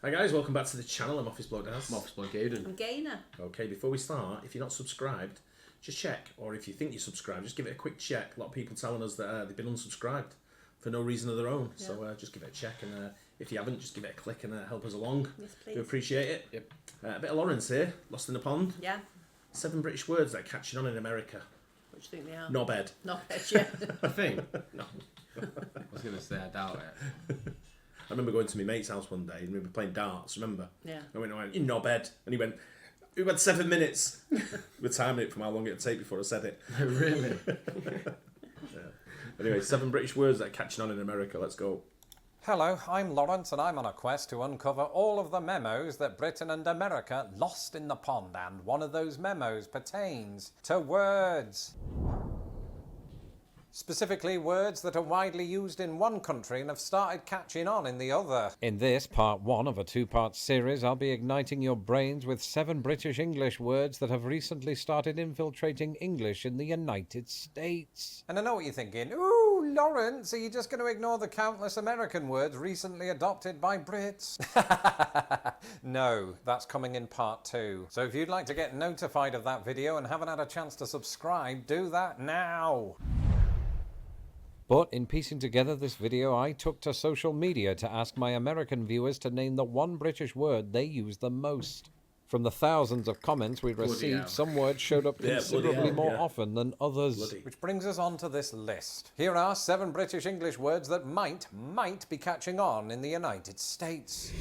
Hi guys, welcome back to the channel. I'm Office Bloke Daz. I'm Office Bloke Aidan. I'm Gaynor. Okay, before we start, if you're not subscribed, just check. Or if you think you're subscribed, just give it a quick check. A lot of people telling us that they've been unsubscribed for no reason of their own. Yeah. So just give it a check, and if you haven't, just give it a click and help us along. Yes, please. We appreciate it. Yep. A bit of Lawrence here, lost in the pond. Yeah. 7 British words that are catching on in America. What do you think they are? Knobhead. Knobhead, yeah. I think. No. I was going to say I doubt it. I remember going to my mate's house one day and we were playing darts, remember? Yeah. I went, you knobhead. And he went, we had 7 minutes. We're timing it from how long it'd take before I said it. Really? Yeah. Anyway, 7 British words that are catching on in America. Let's go. Hello, I'm Lawrence and I'm on a quest to uncover all of the memos that Britain and America lost in the pond, and one of those memos pertains to words. Specifically, words that are widely used in one country and have started catching on in the other. In this, part 1 of a 2-part series, I'll be igniting your brains with 7 British English words that have recently started infiltrating English in the United States. And I know what you're thinking. Ooh, Lawrence, are you just going to ignore the countless American words recently adopted by Brits? No, that's coming in part 2. So if you'd like to get notified of that video and haven't had a chance to subscribe, do that now. But in piecing together this video, I took to social media to ask my American viewers to name the one British word they use the most. From the thousands of comments we received, some words showed up considerably more often than others. Which brings us on to this list. Here are 7 British English words that might be catching on in the United States.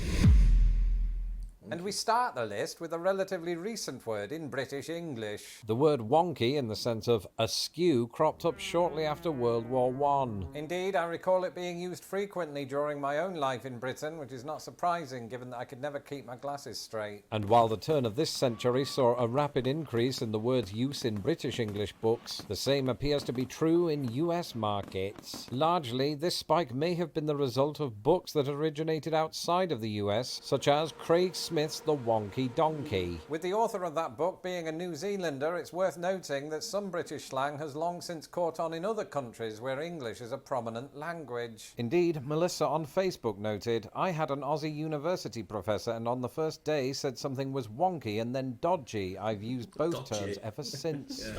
And we start the list with a relatively recent word in British English. The word wonky, in the sense of askew, cropped up shortly after World War I. Indeed, I recall it being used frequently during my own life in Britain, which is not surprising given that I could never keep my glasses straight. And while the turn of this century saw a rapid increase in the word's use in British English books, the same appears to be true in US markets. Largely, this spike may have been the result of books that originated outside of the US, such as Craig Smith's The Wonky Donkey. With the author of that book being a New Zealander, it's worth noting that some British slang has long since caught on in other countries where English is a prominent language. Indeed, Melissa on Facebook noted, I had an Aussie university professor and on the first day said something was wonky and then dodgy. I've used both terms ever since.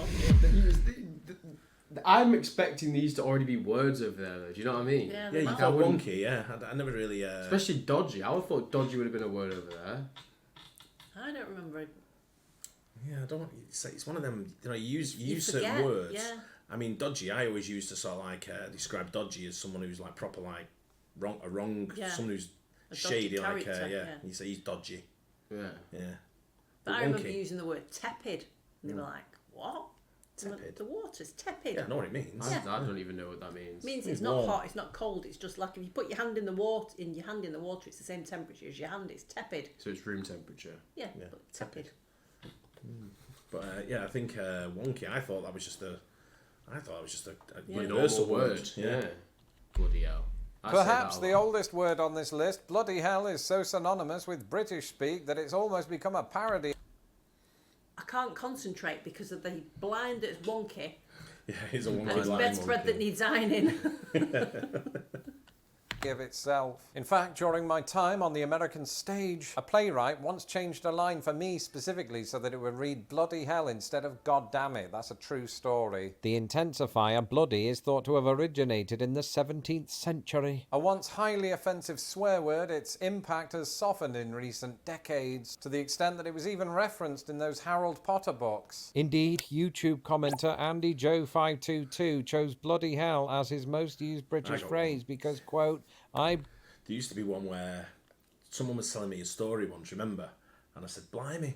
I'm expecting these to already be words over there, though. Do you know what I mean? Yeah, you got wonky, yeah. I never really... Especially dodgy. I would have thought dodgy would have been a word over there. I don't remember it. Yeah, I don't... It's one of them... You use certain words. Yeah. I mean, dodgy, I always used to sort of like describe dodgy as someone who's like proper like wrong... Yeah. Someone who's shady, like... You say he's dodgy. Yeah. Yeah. But I remember using the word tepid. And they were like, what? Tepid. The water's tepid. Yeah, I know what it means. I don't even know what that means. It means it's not hot, it's not cold. It's just like if you put your hand in the water, it's the same temperature as your hand. It's tepid. So it's room temperature. Yeah. But tepid. But I think wonky. I thought that was just a universal word. Yeah. Bloody hell. Perhaps the oldest word on this list, bloody hell, is so synonymous with British speak that it's almost become a parody. I can't concentrate because of the blind that's wonky. Yeah, he's a wonky. And it's bedspread that needs ironing. Of itself. In fact, during my time on the American stage, a playwright once changed a line for me specifically so that it would read bloody hell instead of god damn it. That's a true story. The intensifier bloody is thought to have originated in the 17th century. A once highly offensive swear word, its impact has softened in recent decades, to the extent that it was even referenced in those Harold Potter books. Indeed, YouTube commenter Andy Joe 522 chose bloody hell as his most used British phrase because, quote, there used to be one where someone was telling me a story once, remember? And I said, blimey.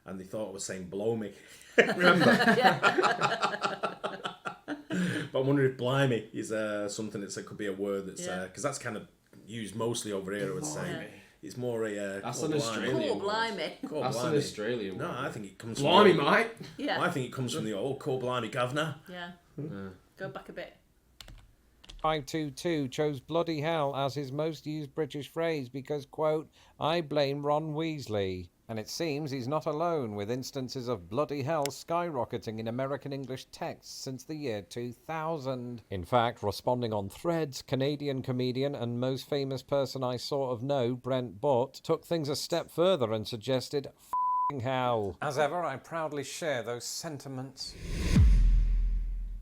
And they thought I was saying blow me. Remember? But I'm wondering if blimey is something that could be a word that's... Because that's kind of used mostly over here, I would say. It's more a... That's an Australian word. Blimey. That's an Australian word. No, I think it comes from... Blimey, mate! Yeah. Well, I think it comes from the old call blimey governor. Yeah. Go back a bit. 522 chose bloody hell as his most used British phrase because, quote, I blame Ron Weasley. And it seems he's not alone, with instances of bloody hell skyrocketing in American English texts since the year 2000. In fact, responding on Threads, Canadian comedian and most famous person I sort of know, Brent Butt, took things a step further and suggested f***ing hell. As ever, I proudly share those sentiments.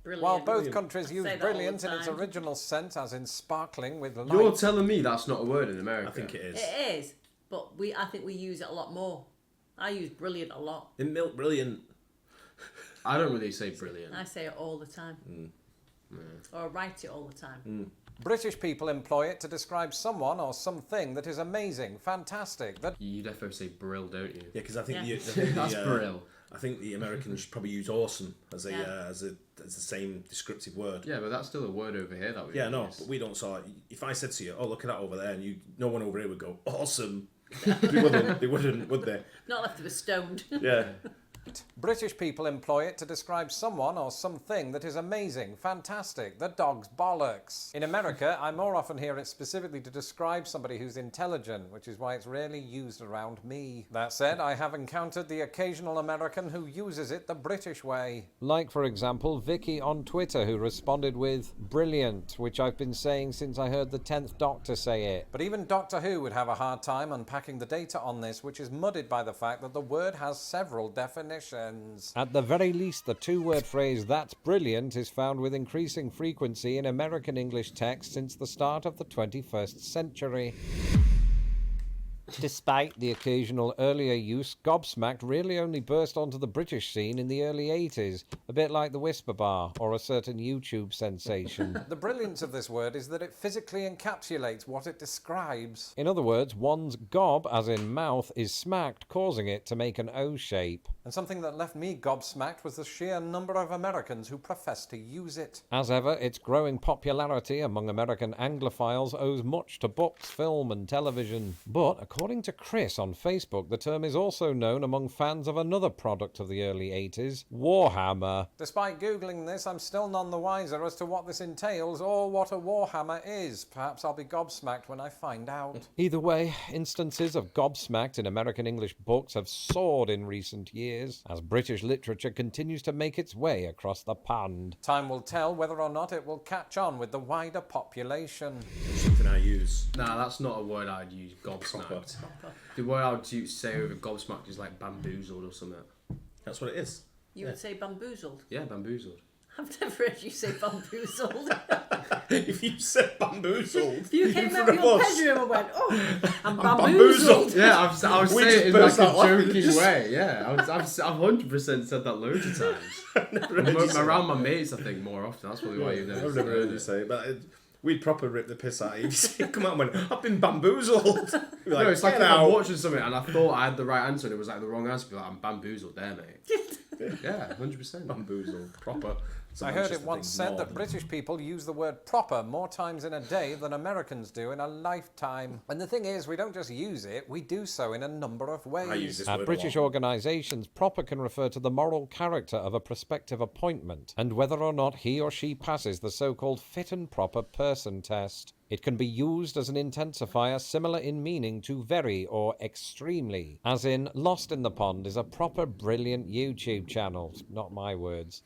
Brilliant. While both countries use brilliant in its original sense, as in sparkling with light. You're telling me that's not a word in America? I think it is. It is, but I think we use it a lot more. I use brilliant a lot. In milk, brilliant. I don't really say brilliant. I say it all the time. Or I write it all the time. British people employ it to describe someone or something that is amazing, fantastic, that... You definitely say brill, don't you? Yeah, because I think That's brill. I think the Americans should probably use awesome as the same descriptive word. Yeah, but that's still a word over here that we Yeah, no, use. but we don't. So if I said to you, "Oh, look at that over there," and no one over here would go, "Awesome." They wouldn't, would they? Not left of us stoned. Yeah. British people employ it to describe someone or something that is amazing, fantastic, the dog's bollocks. In America, I more often hear it specifically to describe somebody who's intelligent, which is why it's rarely used around me. That said, I have encountered the occasional American who uses it the British way. Like, for example, Vicky on Twitter, who responded with brilliant, which I've been saying since I heard the 10th Doctor say it. But even Doctor Who would have a hard time unpacking the data on this, which is muddied by the fact that the word has several definitions. At the very least, the two-word phrase, "that's brilliant," is found with increasing frequency in American English text since the start of the 21st century. Despite the occasional earlier use, Gobsmacked really only burst onto the British scene in the early 80s, a bit like the Whisper Bar or a certain YouTube sensation. The brilliance of this word is that it physically encapsulates what it describes. In other words, one's gob, as in mouth, is smacked, causing it to make an O shape. And something that left me gobsmacked was the sheer number of Americans who profess to use it. As ever, its growing popularity among American Anglophiles owes much to books, film and television. But, according to Chris on Facebook, the term is also known among fans of another product of the early 80s, Warhammer. Despite Googling this, I'm still none the wiser as to what this entails or what a Warhammer is. Perhaps I'll be gobsmacked when I find out. Either way, instances of gobsmacked in American English books have soared in recent years, as British literature continues to make its way across the pond. Time will tell whether or not it will catch on with the wider population. Something I use. Nah, that's not a word I'd use, gobsmacked. The word I would say over gobsmacked is like bamboozled or something. That's what it is. You would say bamboozled. Yeah, bamboozled. I've never heard you say bamboozled. If you said bamboozled, If you came out of your bedroom and went, "Oh, I'm bamboozled." bamboozled. Yeah, I was We saying it just in like burst a out laughing. joking way. Yeah, I've 100% said that loads of times. Around my mates, I think, more often. That's probably why you've never I've never heard you say it, but we'd proper rip the piss out of you. If you come out and went, "I've been bamboozled." You're like, No, it's like if "Get I'm out." watching something and I thought I had the right answer and it was like the wrong answer, I'd be like, I'm bamboozled there, mate. Yeah, 100%. Bamboozled, proper. It's a I heard it Manchester once thing, said that northern. British people use the word proper more times in a day than Americans do in a lifetime. And the thing is, we don't just use it, we do so in a number of ways. I use this At word a British lot. organisations, proper can refer to the moral character of a prospective appointment and whether or not he or she passes the so-called fit and proper person test. It can be used as an intensifier similar in meaning to very or extremely, as in Lost in the Pond is a proper brilliant YouTube channel. Not my words.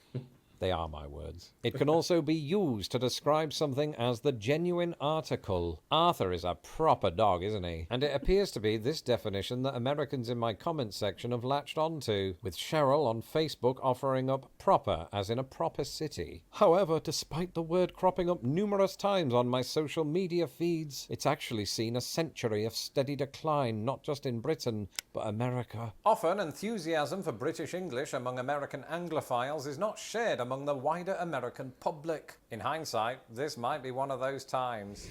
They are my words. It can also be used to describe something as the genuine article. Arthur is a proper dog, isn't he? And it appears to be this definition that Americans in my comments section have latched onto, with Cheryl on Facebook offering up proper, as in a proper city. However, despite the word cropping up numerous times on my social media feeds, it's actually seen a century of steady decline, not just in Britain, but America. Often, enthusiasm for British English among American Anglophiles is not shared among the wider American public. In hindsight, this might be one of those times.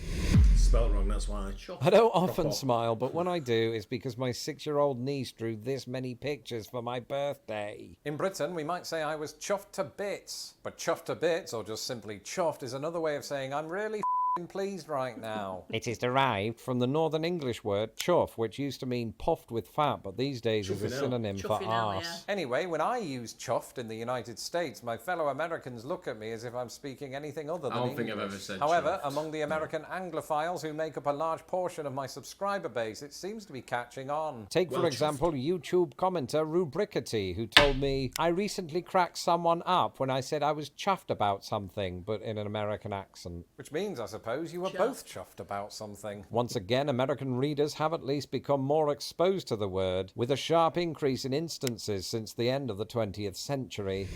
Spelled wrong, that's why. I don't often smile, but when I do, it's because my 6-year-old niece drew this many pictures for my birthday. In Britain, we might say I was chuffed to bits. But chuffed to bits, or just simply chuffed, is another way of saying I'm really pleased right now. It is derived from the Northern English word chuff, which used to mean puffed with fat, but these days is a synonym for arse. Anyway, when I use chuffed in the United States, my fellow Americans look at me as if I'm speaking anything other than English. I don't think I've ever said However, chuffed. among the American Anglophiles who make up a large portion of my subscriber base, it seems to be catching on. Take, for example, YouTube commenter Rubricity, who told me, I recently cracked someone up when I said I was chuffed about something, but in an American accent. Which means, I suppose, you were both chuffed about something. Once again, American readers have at least become more exposed to the word, with a sharp increase in instances since the end of the 20th century.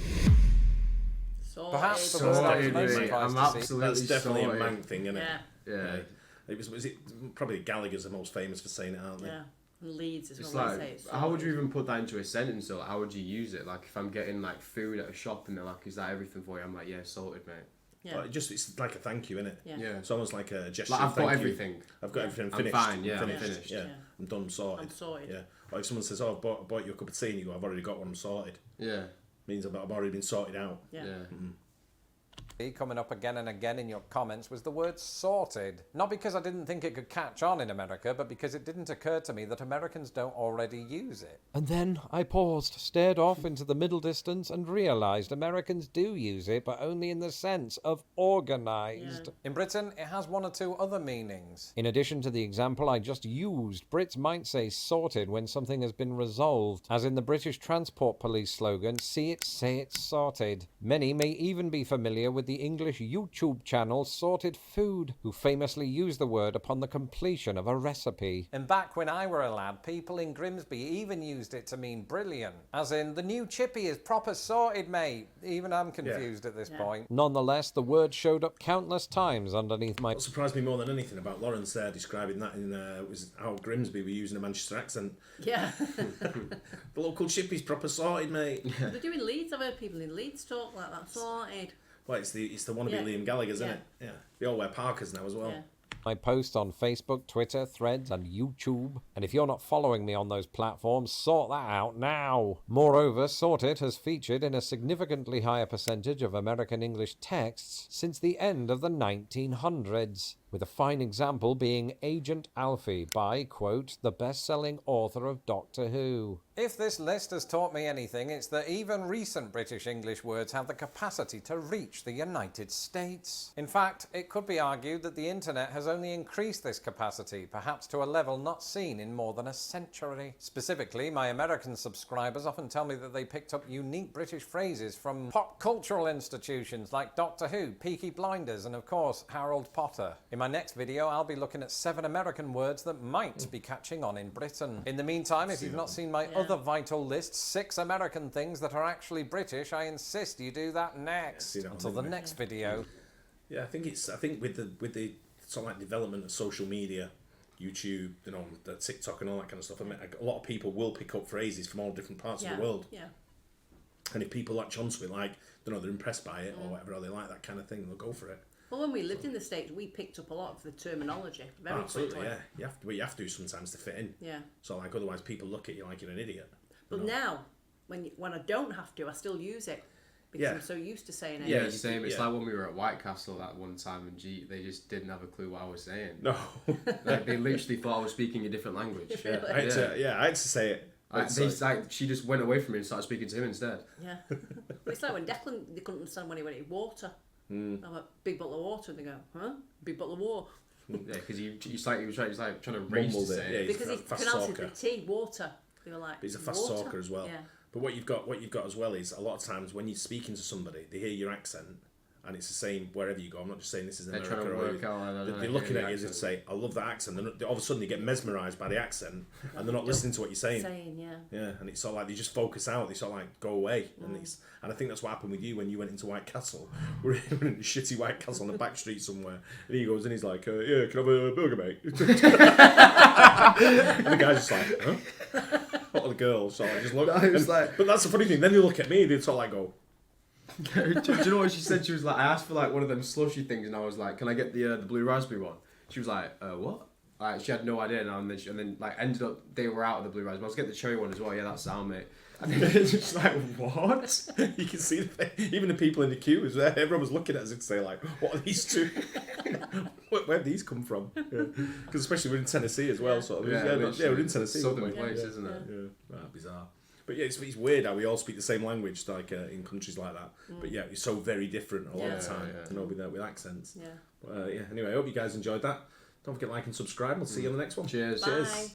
Perhaps the word I was most surprised to see. That's definitely a Manc thing, isn't it? Yeah. Was it probably Gallagher's the most famous for saying it, aren't they? Yeah. And Leeds as It's well. like, how would you even put that into a sentence? Or how would you use it? Like, if I'm getting like food at a shop and they're like, "Is that everything for you?" I'm like, "Yeah, sorted, mate." Yeah. Like, it's like a thank you, innit? Yeah. It's almost like a gesture. Like, I've got thank everything. You. I've got everything I'm finished. fine, yeah, I'm I'm finished. finished. Yeah. I'm done, sorted. I'm sorted. Yeah. Or if someone says, "Oh, I bought you a cup of tea," and you go, "I've already got one. I'm sorted." Yeah. Means I've already been sorted out. Yeah. Mm-hmm. Coming up again and again in your comments was the word sorted. Not because I didn't think it could catch on in America, but because it didn't occur to me that Americans don't already use it. And then I paused, stared off into the middle distance and realised Americans do use it, but only in the sense of organised. In Britain, it has one or two other meanings. In addition to the example I just used, Brits might say sorted when something has been resolved, as in the British Transport Police slogan, "See it, say it's sorted." Many may even be familiar with the English YouTube channel Sorted Food, who famously use the word upon the completion of a recipe. And back when I were a lad, people in Grimsby even used it to mean brilliant. As in, the new chippy is proper sorted, mate. Even I'm confused at this point. Nonetheless, the word showed up countless times underneath my... What surprised me more than anything about Lawrence there describing that in was how Grimsby were using a Manchester accent. Yeah. The local chippy's proper sorted, mate. They're doing Leeds. I've heard people in Leeds talk like that. Sorted. Well, it's the wannabe Liam Gallagher's, isn't it? Yeah. They all wear parkas now as well. Yeah. I post on Facebook, Twitter, Threads, and YouTube. And if you're not following me on those platforms, sort that out now. Moreover, Sorted has featured in a significantly higher percentage of American English texts since the end of the 1900s. With a fine example being Agent Alfie by, quote, the best-selling author of Doctor Who. If this list has taught me anything, it's that even recent British English words have the capacity to reach the United States. In fact, it could be argued that the internet has only increased this capacity, perhaps to a level not seen in more than a century. Specifically, my American subscribers often tell me that they picked up unique British phrases from pop cultural institutions like Doctor Who, Peaky Blinders, and of course, Harold Potter. In my next video, I'll be looking at 7 American words that might be catching on in Britain. In the meantime, if you've not seen my other vital list, 6 American things that are actually British, I insist you do that next. Until the next video. Yeah, I think with the sort of like development of social media, YouTube, you know, the TikTok and all that kind of stuff, I mean, a lot of people will pick up phrases from all different parts of the world. Yeah. And if people latch onto it, like, don't know, they're impressed by it or whatever, or they like that kind of thing, they'll go for it. Well, when we lived in the States, we picked up a lot of the terminology very Absolutely, quickly. yeah. You have to sometimes to fit in. Yeah. So, like, otherwise people look at you like you're an idiot. But now, when I don't have to, I still use it. Because I'm so used to saying it. Yeah, same. It's like when we were at White Castle that one time and they just didn't have a clue what I was saying. No. Like, they literally thought I was speaking a different language. Really? I had to say it. She just went away from me and started speaking to him instead. Yeah. Well, it's like when Declan, they couldn't understand when he went to water. I'm like, big bottle of water, and they go, huh? Big bottle of water. Yeah, because he was trying to race to say it. Yeah, because he pronounced the T, water. They were like, but he's a fast water? talker as well. Yeah. But what you've got as well is a lot of times when you're speaking to somebody, they hear your accent, and it's the same wherever you go. I'm not just saying this is in America. They're trying to work out. They're looking at you as if to say, "I love that accent." All of a sudden, they get mesmerised by the accent, and they're not listening to what you're saying. Yeah, and it's sort of like they just focus out. They sort of like go away, and I think that's what happened with you when you went into White Castle. We're in a shitty White Castle on the back street somewhere, and he goes and he's like, "Yeah, can I have a burger, mate?" And the guy's just like, "Huh?" What the girl? So I just look. But that's the funny thing. Then they look at me. They sort of like go. Do you know what she said? She was like, I asked for like one of them slushy things, and I was like, "Can I get the blue raspberry one?" She was like, "What?" Like, she had no idea, and then like ended up they were out of the blue raspberry. I was getting the cherry one as well. Yeah, that's sound, mate. And it's just like, what? You can see even the people in the queue as well. Everyone was looking at us and say like, "What are these two? Where have these come from?" Because especially we're in Tennessee as well. Sort of. We're in Tennessee. Southern place, isn't it? Yeah, bizarre. But yeah, it's weird how we all speak the same language, like in countries like that. But yeah, it's so very different a lot of the time. You know, with accents. Yeah. But anyway, I hope you guys enjoyed that. Don't forget to like and subscribe. We'll see you on the next one. Cheers. Bye.